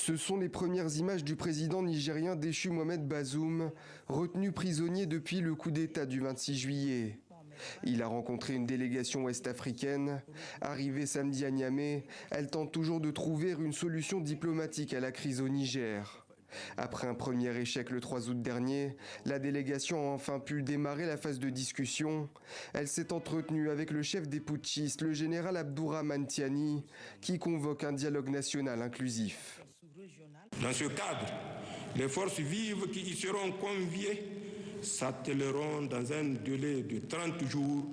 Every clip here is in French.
Ce sont les premières images du président nigérien déchu Mohamed Bazoum, retenu prisonnier depuis le coup d'État du 26 juillet. Il a rencontré une délégation ouest-africaine. Arrivée samedi à Niamey, elle tente toujours de trouver une solution diplomatique à la crise au Niger. Après un premier échec le 3 août dernier, la délégation a enfin pu démarrer la phase de discussion. Elle s'est entretenue avec le chef des putschistes, le général Abdourahmane Tiani, qui convoque un dialogue national inclusif. Dans ce cadre, les forces vives qui y seront conviées s'attelleront dans un délai de 30 jours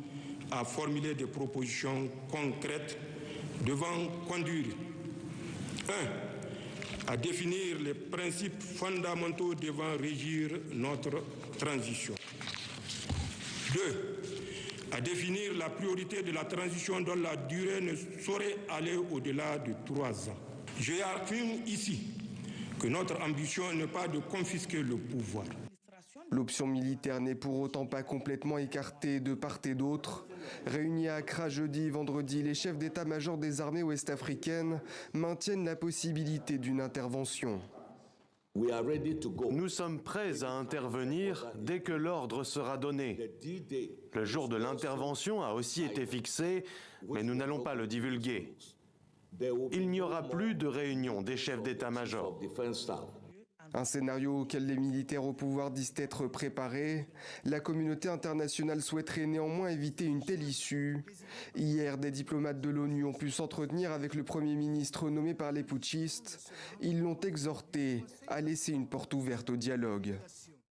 à formuler des propositions concrètes devant conduire 1. À définir les principes fondamentaux devant régir notre transition. 2. À définir la priorité de la transition dont la durée ne saurait aller au-delà de 3 ans. Je affirme ici que notre ambition n'est pas de confisquer le pouvoir. L'option militaire n'est pour autant pas complètement écartée de part et d'autre. Réunis à Accra jeudi et vendredi, les chefs d'état-major des armées ouest-africaines maintiennent la possibilité d'une intervention. Nous sommes prêts à intervenir dès que l'ordre sera donné. Le jour de l'intervention a aussi été fixé, mais nous n'allons pas le divulguer. Il n'y aura plus de réunion des chefs d'état-major. Un scénario auquel les militaires au pouvoir disent être préparés. La communauté internationale souhaiterait néanmoins éviter une telle issue. Hier, des diplomates de l'ONU ont pu s'entretenir avec le Premier ministre nommé par les putschistes. Ils l'ont exhorté à laisser une porte ouverte au dialogue.